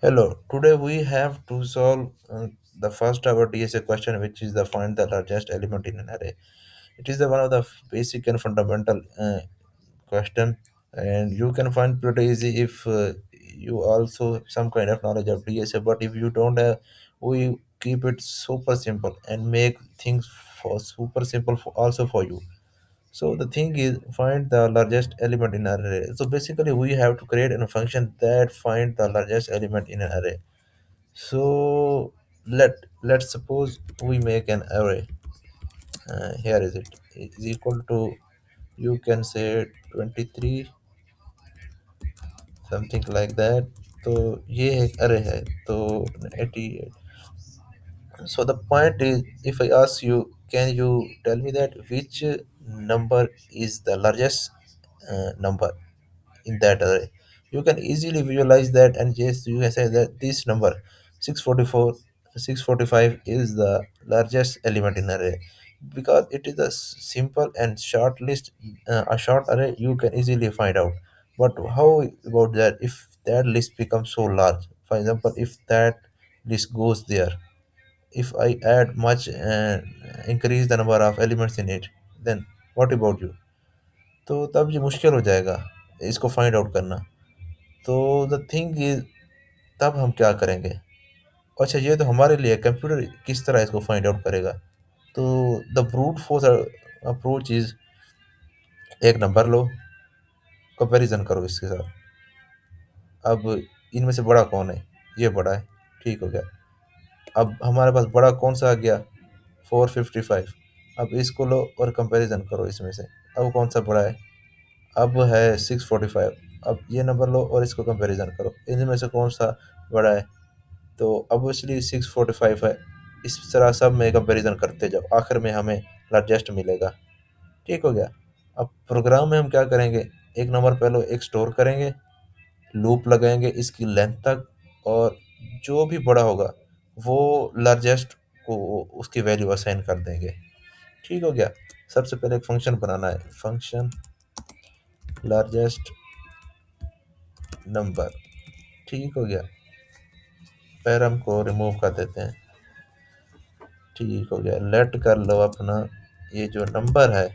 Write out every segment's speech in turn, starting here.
Hello, today we have to solve the first our DSA question, which is the find the largest element in an array. It is the one of the basic and fundamental question, and you can find pretty easy if you also have some kind of knowledge of DSA. But if you don't have, we keep it super simple and make things for super simple for also for you. So the thing is find the largest element in an array. So basically we have to create a function that find the largest element in an array. So let's suppose we make an array. Here is it is equal to, you can say, 23, something like that. तो ये एक array है तो 88. So the point is, if I ask you, can you tell me that which number is the largest number in that array? You can easily visualize that, and yes, you can say that this number 644, 645 is the largest element in array, because it is a simple and short list, a short array. You can easily find out. But how about that if that list becomes so large? For example, if that list goes there, if I add much and increase the number of elements in it, then what about you? तो तब ये मुश्किल हो जाएगा इसको find out करना. तो the thing is, तब हम क्या करेंगे? अच्छा, ये तो हमारे लिए कंप्यूटर किस तरह इसको फाइंड आउट करेगा. तो the brute force approach is, एक नंबर लो, कंपैरिजन करो इसके साथ. अब इनमें से बड़ा कौन है? ये बड़ा है. ठीक हो गया. अब हमारे पास बड़ा कौन सा आ गया? 455. अब इसको लो और कंपैरिजन करो इसमें से. अब कौन सा बड़ा है? अब है 645. अब ये नंबर लो और इसको कंपैरिजन करो, इनमें से कौन सा बड़ा है? तो ऑब्वियसली 645 है. इस तरह सब में कंपैरिजन करते जाओ, आखिर में हमें लार्जेस्ट मिलेगा. ठीक हो गया. अब प्रोग्राम में हम क्या करेंगे? एक नंबर पहले एक स्टोर करेंगे, लूप लगाएंगे इसकी लेंथ तक, और जो भी बड़ा होगा वो लार्जेस्ट को उसकी वैल्यू असाइन कर देंगे. ठीक हो गया. सबसे पहले एक फंक्शन बनाना है, फंक्शन लार्जेस्ट नंबर. ठीक हो गया. पैरम को रिमूव कर देते हैं. ठीक हो गया. लेट कर लो अपना ये जो नंबर है,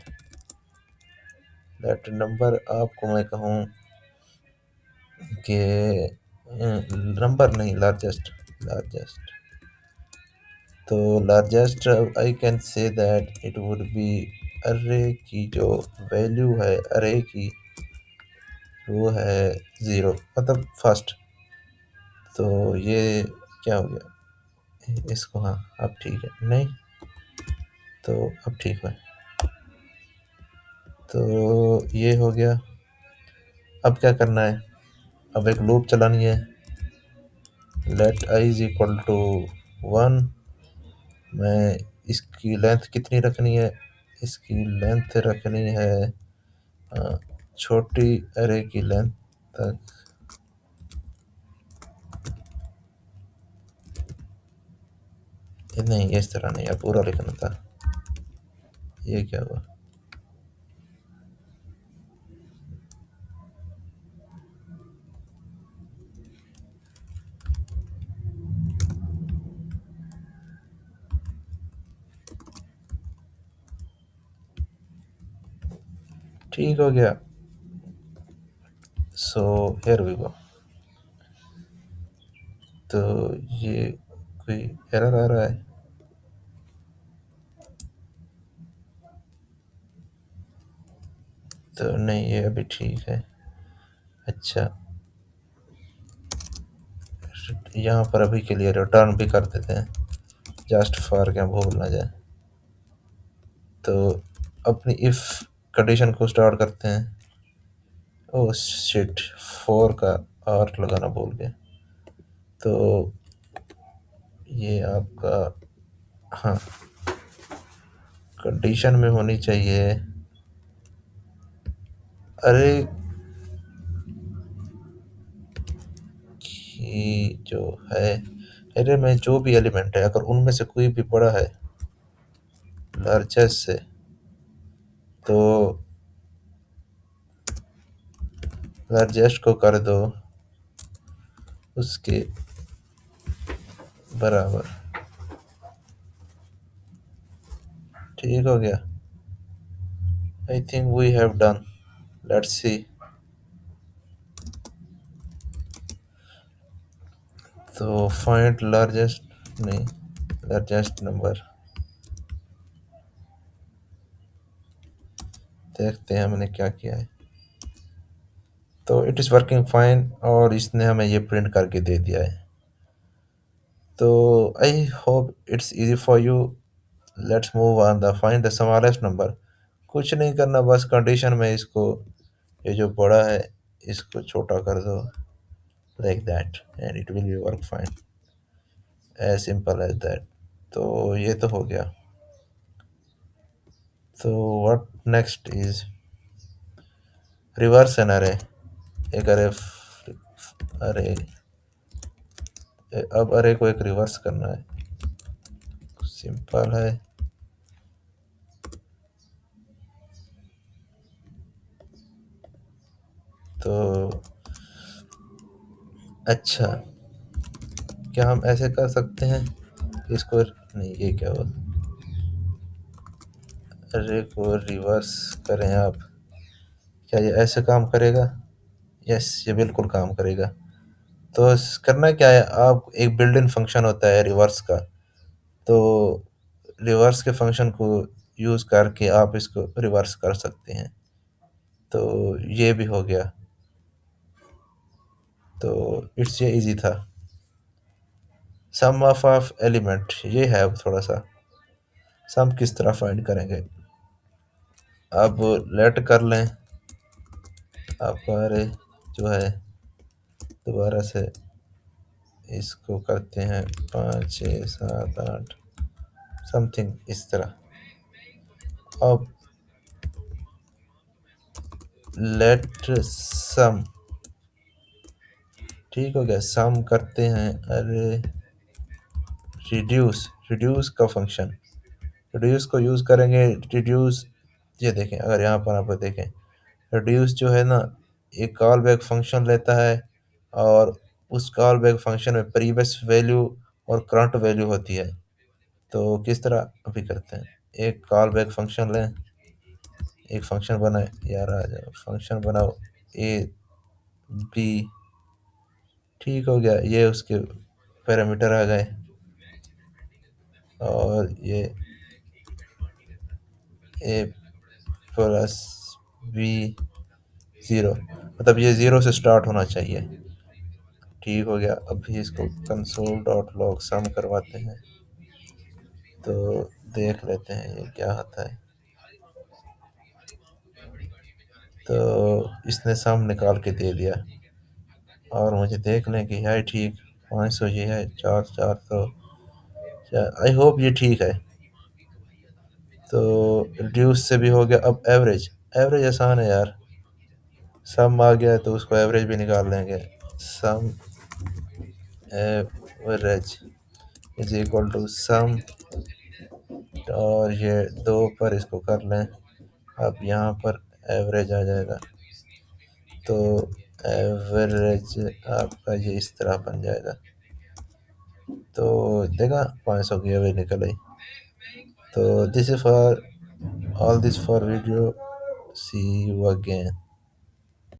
लेट नंबर आपको मैं कहूँ कि नंबर नहीं, लार्जेस्ट. लार्जेस्ट. तो largest I can say that it would be अरे की जो वैल्यू है अरे की, वो है 0, मतलब फर्स्ट. तो ये क्या हो गया इसको? हाँ, अब ठीक है. नहीं, तो अब ठीक है. तो ये हो गया. अब क्या करना है? अब एक लूप चलानी है. Let I is equal to 1. मैं इसकी लेंथ कितनी रखनी है? इसकी लेंथ रखनी है अ, छोटी अरे की लेंथ तक. नहीं, इस तरह नहीं, अब पूरा लिखना था. ये क्या हुआ? ठीक हो गया. So here we go. तो ये कोई एरर आ रहा है? तो नहीं, ये अभी ठीक है. अच्छा, यहाँ पर अभी के लिए रिटर्न भी कर देते हैं, जस्ट फॉर क्या भूल ना जाए. तो अपनी इफ कंडीशन को स्टार्ट करते हैं. ओह शिट, 4 का आर लगाना भूल गए. तो ये आपका, हाँ, कंडीशन में होनी चाहिए अरे की जो है, अरे में जो भी एलिमेंट है अगर उनमें से कोई भी बड़ा है लार्जेस्ट से, तो लार्जेस्ट को कर दो उसके बराबर। ठीक हो गया। I think we have done. Let's see. तो फाइंड लार्जेस्ट, नहीं, लार्जेस्ट नंबर। देखते हैं हमने क्या किया है। तो इट इज़ वर्किंग फाइन और इसने हमें ये प्रिंट करके दे दिया है। तो I hope it's easy for you. Let's move on the find the smallest number. कुछ नहीं करना, बस कंडीशन में इसको, ये जो बड़ा है इसको छोटा कर दो, like that, and it will be work fine, as simple as that. तो ये तो हो गया। तो what next is reverse an array. एक अरे, अरे, अब अरे को एक रिवर्स करना है। सिंपल है। तो अच्छा, क्या हम ऐसे कर सकते हैं इसको, नहीं ये क्या हुआ, अरे को रिवर्स करें आप, क्या ये ऐसे काम करेगा? यस, ये बिल्कुल काम करेगा। तो करना क्या है, आप एक बिल्ट इन फंक्शन होता है रिवर्स का, तो रिवर्स के फंक्शन को यूज़ करके आप इसको रिवर्स कर सकते हैं। तो ये भी हो गया। तो इट्स ये इजी था। सम ऑफ एलिमेंट ये है। अब थोड़ा सा सम किस तरह फाइंड करेंगे, अब लेट कर लें। आप अरे जो है दोबारा से इसको करते हैं 5 6 7 8, समथिंग इस तरह। अब लेट सम, ठीक हो गया। सम करते हैं, अरे रिड्यूस, रिड्यूस का फंक्शन, रिड्यूस को यूज़ करेंगे। रिड्यूस, ये देखें, अगर यहाँ पर आप देखें, रिड्यूस जो है ना, एक कॉल बैक फंक्शन लेता है और उस कॉल बैक फंक्शन में प्रीवियस वैल्यू और करंट वैल्यू होती है। तो किस तरह अभी करते हैं, एक कॉल बैक फंक्शन लें, एक फंक्शन बनाए, यार आ जाओ फंक्शन बनाओ, ए बी, ठीक हो गया। ये उसके पैरामीटर आ गए, और ये ए प्लस बी ज़ीरो, मतलब ये ज़ीरो से स्टार्ट होना चाहिए। ठीक हो गया। अभी इसको कंसोल डॉट लॉग सम करवाते हैं, तो देख लेते हैं ये क्या आता है। तो इसने सम निकाल के दे दिया, और मुझे देख लें कि है ठीक। 500 ये है, 4 400, आई होप ये ठीक है। तो रिड्यूस से भी हो गया। अब एवरेज, एवरेज आसान है यार, सम आ गया है तो उसको एवरेज भी निकाल लेंगे। सम average is equal to some, और ये दो पर इसको कर लें। अब यहाँ पर एवरेज आ जाएगा, तो एवरेज आपका ये इस तरह बन जाएगा। तो देखा, 500 की एवरेज निकल आई। तो this is for all this for video, see you again.